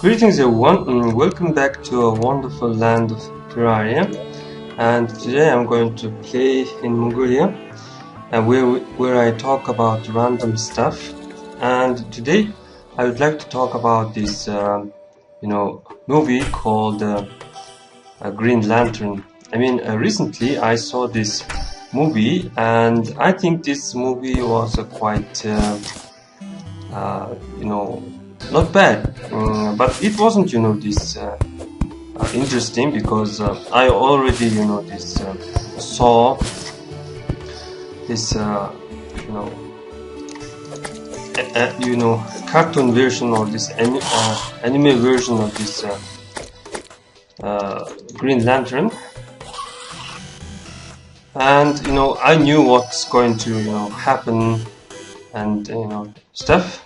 Greetings everyone, and welcome back to a wonderful land of Terraria. And today I'm going to play in Mongolia, where I talk about random stuff. And today I would like to talk about this movie called Green Lantern. Recently I saw this movie, and I think this movie was quite not bad, but it wasn't this interesting, because I already saw this cartoon version, or this anime version of this Green Lantern, and I knew what's going to happen, and stuff.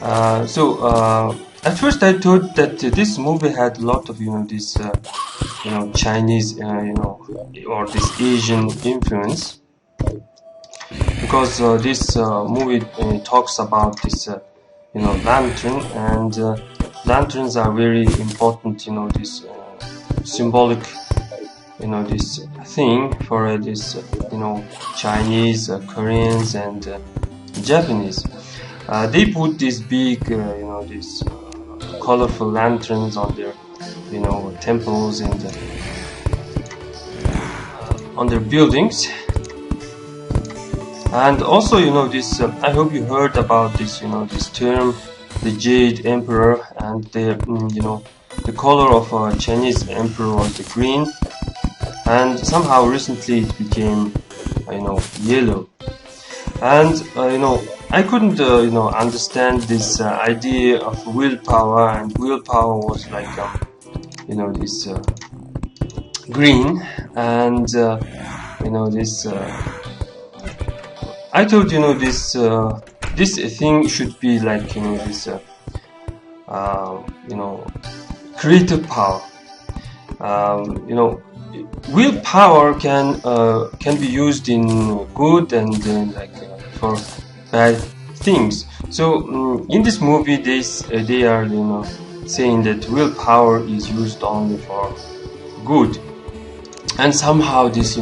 At first I thought that this movie had a lot of this Chinese or this Asian influence, because this movie talks about this lantern, and lanterns are very important, this symbolic this thing for this Chinese, Koreans, and Japanese. They put these big, these colorful lanterns on their, temples and on their buildings. And also, this. I hope you heard about this, this term, the Jade Emperor, and the, the color of a Chinese emperor was the green, and somehow recently it became, yellow. And I couldn't understand this idea of willpower, and willpower was like this green, and this I thought this thing should be like this creative power. Willpower can be used in good and for bad things. So in this movie, they are saying that willpower is used only for good, and somehow this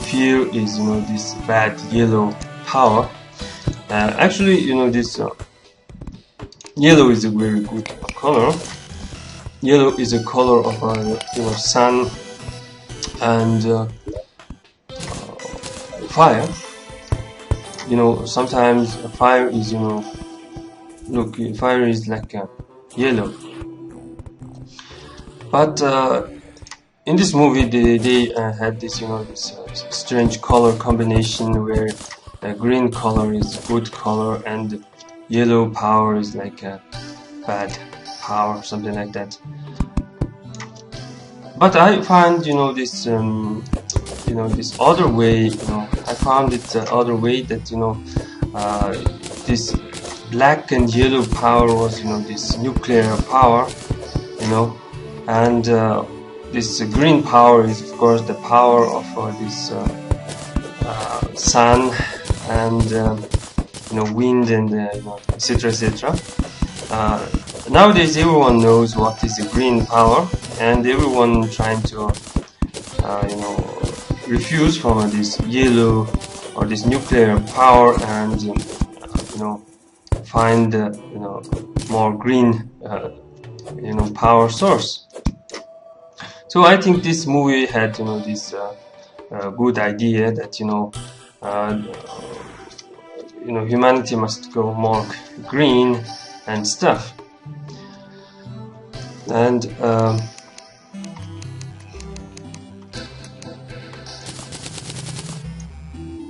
fear is this bad yellow power. Actually, this yellow is a very good color. Yellow is a color of sun and fire. Sometimes fire is fire is like yellow, but in this movie they had this this strange color combination, where green color is good color and yellow power is like a bad power, something like that. But I find this this other way. I found it the other way, that this black and yellow power was this nuclear power, and this green power is of course the power of this sun and wind, and etc, etc. Nowadays everyone knows what is the green power, and everyone trying to refuse from this yellow or this nuclear power, and find more green power source. So I think this movie had this good idea that humanity must go more green and stuff. And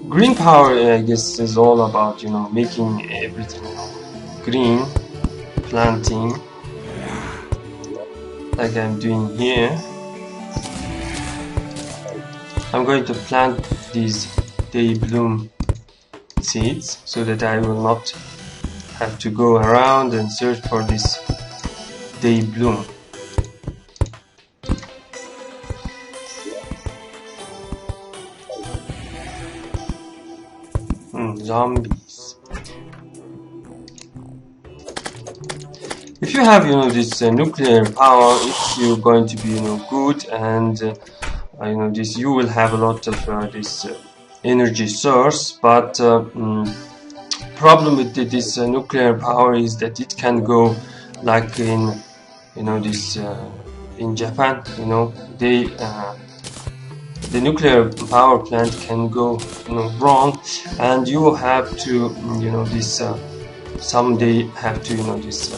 green power, I guess, is all about making everything green, planting, like I'm doing here. I'm going to plant these day bloom seeds, so that I will not have to go around and search for this day bloom. Zombies. if you have this nuclear power, it's you're going to be good, and this you will have a lot of this energy source. But problem with this nuclear power is that it can go like in this in Japan. They the nuclear power plant can go wrong, and you have to this someday have to this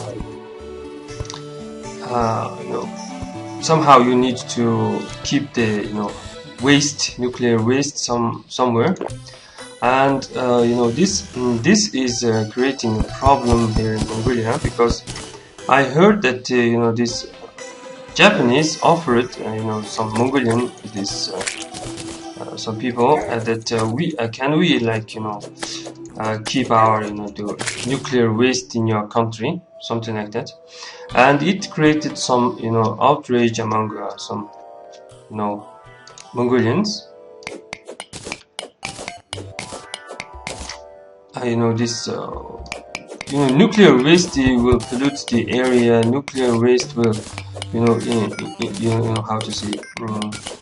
somehow you need to keep the nuclear waste somewhere, and this is creating a problem here in Mongolia, because I heard that this Japanese offered some Mongolian this some people that we keep our the nuclear waste in your country, something like that, and it created some outrage among some Mongolians. This nuclear waste will pollute the area. Nuclear waste will how to say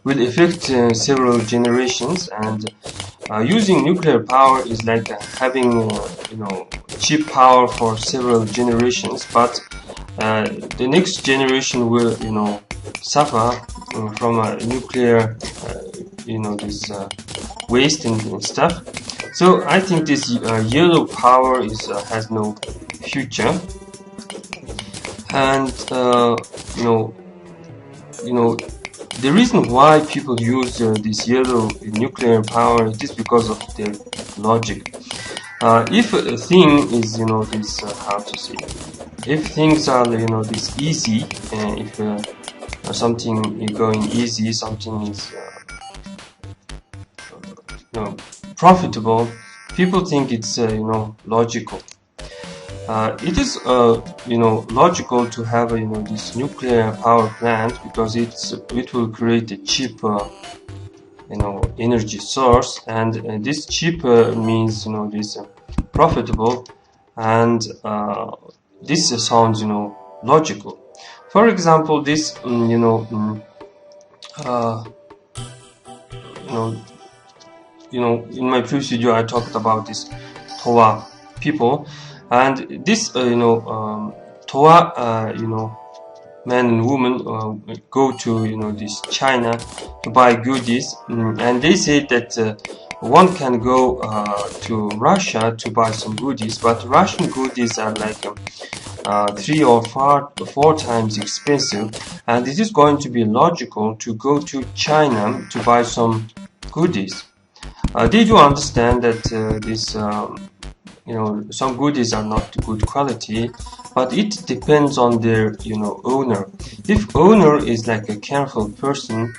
will affect several generations, and using nuclear power is like having cheap power for several generations, but the next generation will suffer from a nuclear this waste and stuff. So I think this yellow power has no future, and the reason why people use this yellow nuclear power is because of their logic. If a thing is this how to say, if things are this easy, if something is going easy, something is profitable, people think it's logical. It is logical to have this nuclear power plant, because it will create a cheap energy source, and this cheap means this profitable, and this sounds logical. For example, this in my previous video I talked about this Towa people, and this Towa men and women go to this China to buy goodies, and they say that one can go to Russia to buy some goodies, but Russian goodies are like 3 or 4 times expensive, and it is going to be logical to go to China to buy some goodies. They do understand that this some goodies are not good quality, but it depends on their owner. If owner is like a careful person,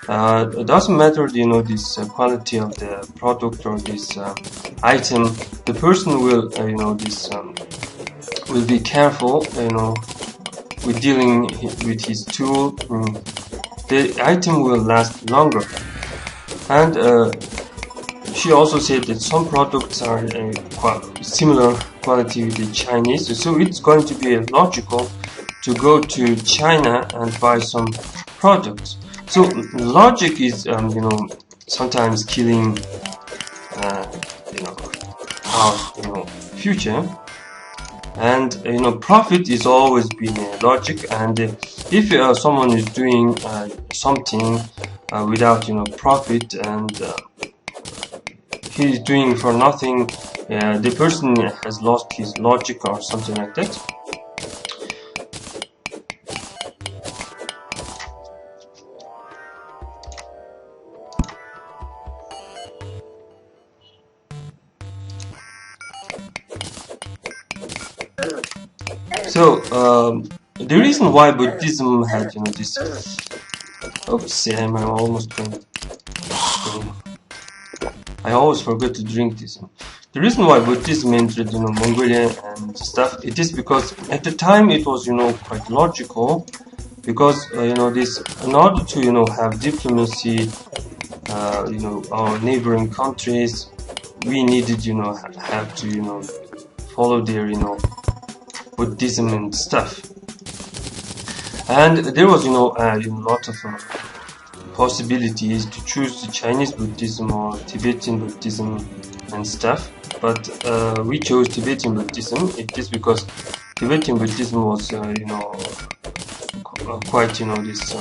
it doesn't matter this quality of the product or this item. The person will will be careful with dealing with his tool. The item will last longer. And she also said that some products are similar quality with the Chinese, so it's going to be logical to go to China and buy some products. So logic is sometimes killing our future, and profit is always been logic. And if someone is doing something without profit, and he is doing for nothing, the person has lost his logic or something like that. So the reason why Buddhism had this oops, I'm almost going. I always forget to drink this. The reason why Buddhism entered Mongolia and stuff, it is because at the time it was quite logical, because this, in order to have diplomacy, our neighboring countries, we needed have to follow their Buddhism and stuff. And there was, a lot of possibilities to choose the Chinese Buddhism or Tibetan Buddhism and stuff. But we chose Tibetan Buddhism. It is because Tibetan Buddhism was, quite, this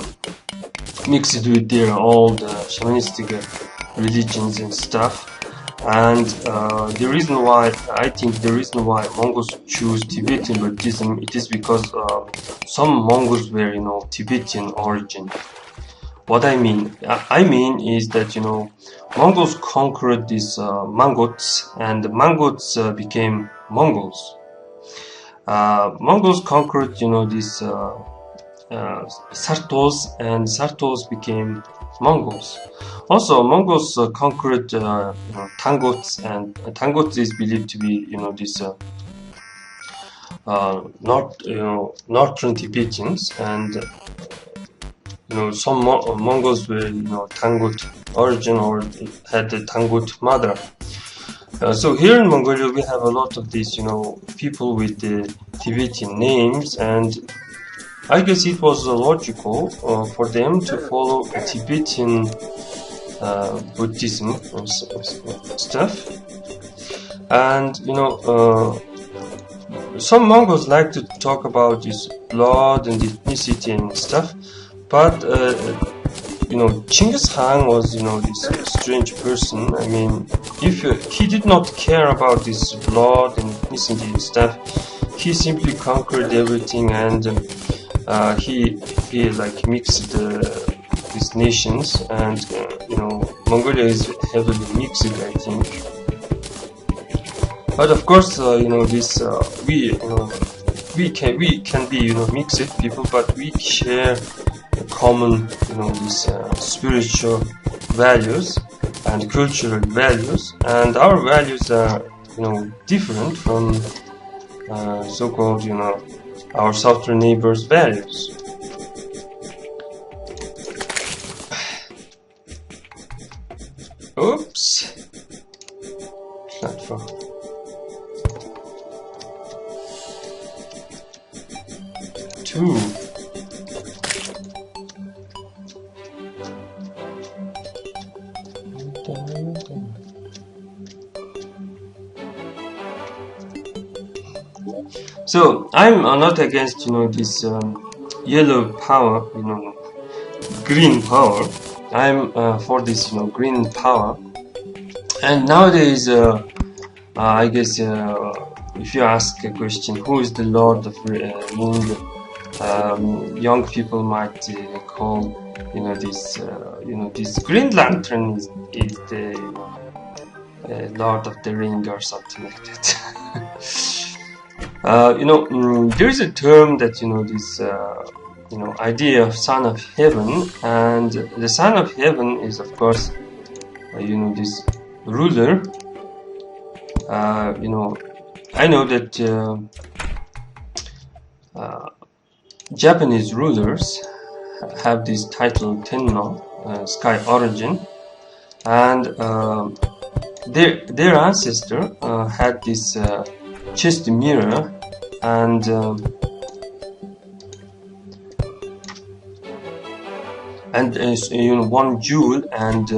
mixed with their old shamanistic religions and stuff. And the reason why Mongols choose Tibetan Buddhism, it is because some Mongols were, Tibetan origin. What I mean is that, Mongols conquered these Mongots, and the Mongots became Mongols. Mongols conquered, these Sartos, and Sartos became Mongols. Also, Mongols conquered Tangots, and Tangots is believed to be, this northern Tibetans, and some Mongols were, Tangut origin or had the Tangut mother. So here in Mongolia we have a lot of these, people with the Tibetan names, and I guess it was logical for them to follow Tibetan Buddhism and stuff. And some Mongols like to talk about this blood and ethnicity and stuff, but Genghis Khan was this strange person. I mean, if he did not care about this blood and ethnicity and stuff, he simply conquered everything, and he like mixed these nations, and Mongolia is heavily mixed, I think. But of course, this we can be mixed people, but we share a common these spiritual values and cultural values, and our values are different from so-called our southern neighbors' values. Oops, platform. Two. So I'm not against this yellow power, green power. I'm for this green power. And nowadays, I guess if you ask a question, who is the Lord of Ring? Young people might call this Green Lantern is the Lord of the Ring or something like that. There is a term that this idea of Son of Heaven, and the Son of Heaven is of course this ruler. I know that Japanese rulers have this title Tenno, Sky Origin, and their ancestor had this chest mirror, and one jewel, and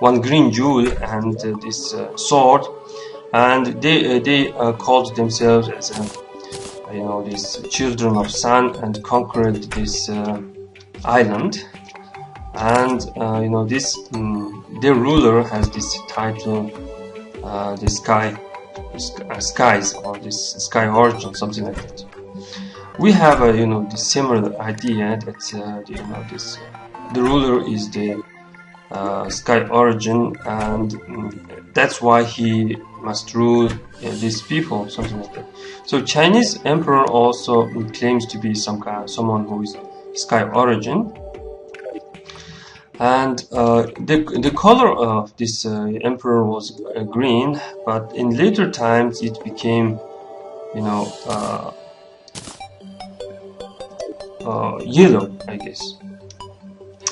one green jewel, and this sword, and they called themselves as these children of sun, and conquered this island, and this their ruler has this title, the skies, or this sky origin, something like that. We have a the similar idea that this the ruler is the sky origin, and that's why he must rule these people, something like that. So Chinese emperor also claims to be someone who is sky origin, and the color of this emperor was green, but in later times it became yellow, I guess.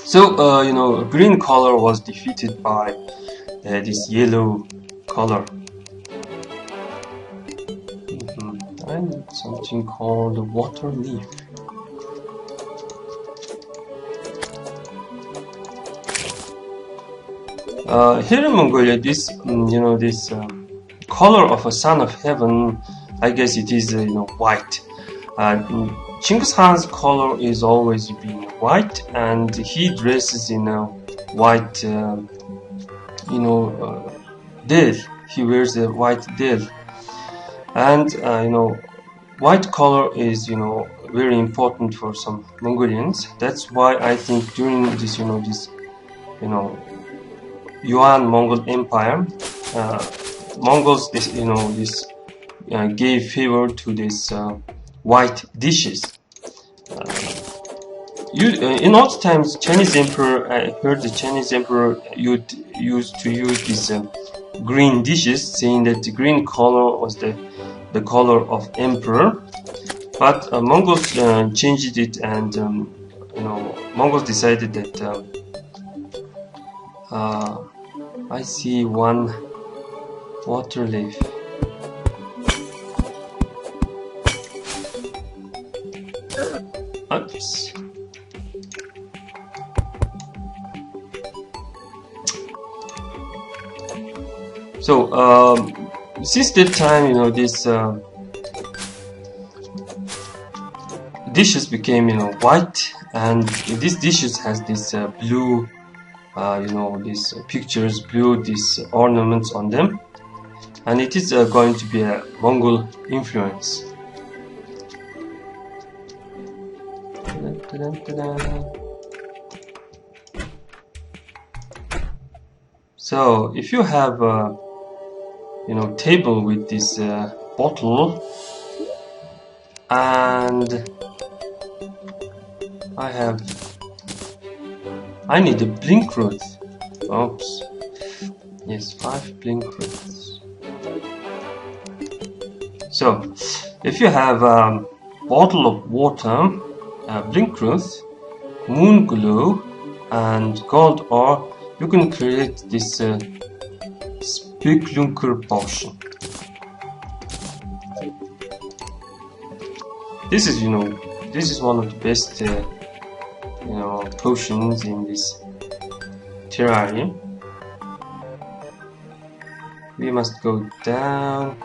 So green color was defeated by this yellow color. And something called water leaf. Here in Mongolia, this this color of a son of heaven, I guess it is white. Chinggis Khan's color is always been white, and he dresses in a white dil. He wears a white dil, and white color is very important for some Mongolians. That's why I think during this Yuan Mongol Empire, Mongols gave favor to this white dishes. In old times, Chinese emperor, I heard the Chinese emperor used to use these green dishes, saying that the green color was the color of emperor. But Mongols changed it, and Mongols decided that I see one water leaf. Oops. So since that time, this dishes became white, and these dishes has this blue these pictures, these ornaments on them, and it is going to be a Mongol influence. So if you have a table with this bottle, and I need a blink root. Oops. Yes, 5 blink roots. So, if you have a bottle of water, blink root, moon glue, and gold ore, you can create this Spöklunker potion. This is one of the best potions in this terrarium. We must go down.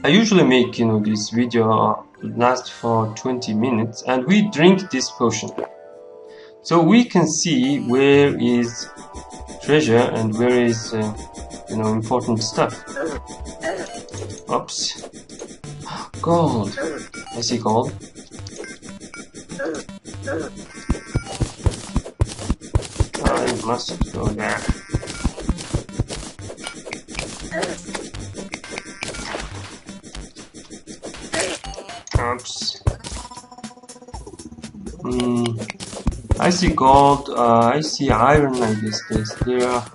I usually make this video last for 20 minutes, and we drink this potion, so we can see where is treasure and where is important stuff. Oops. Gold. I see gold. I must go there. Oops. I see gold. I see iron. I guess there are.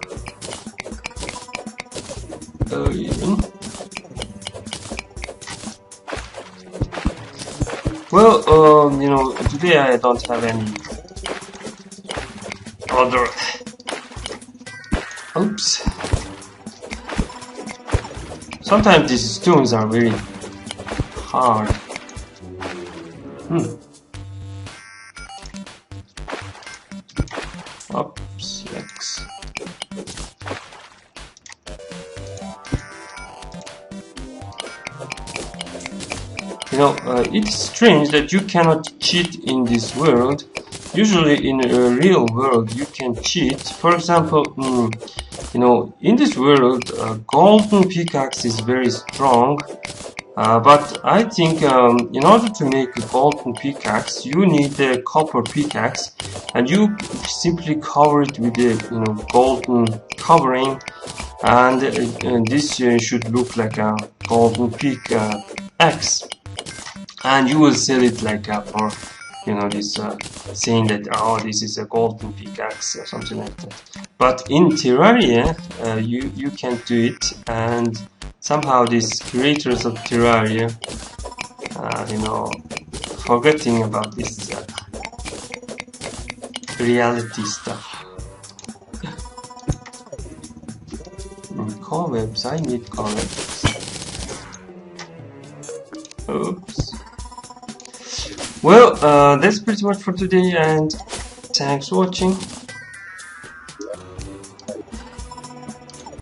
Well, today I don't have any other. Oops. Sometimes these stones are very hard. Oops, X. It's strange that you cannot cheat in this world. Usually in a real world you can cheat. For example, in this world golden pickaxe is very strong, but I think in order to make a golden pickaxe you need a copper pickaxe, and you simply cover it with a golden covering, and this should look like a golden pickaxe, and you will sell it like for this saying that this is a golden pickaxe or something like that. But in Terraria you can't do it, and somehow these creators of Terraria forgetting about this reality stuff. Cobwebs, I need cobwebs. Oops. Well, that's pretty much for today, and Thanks for watching.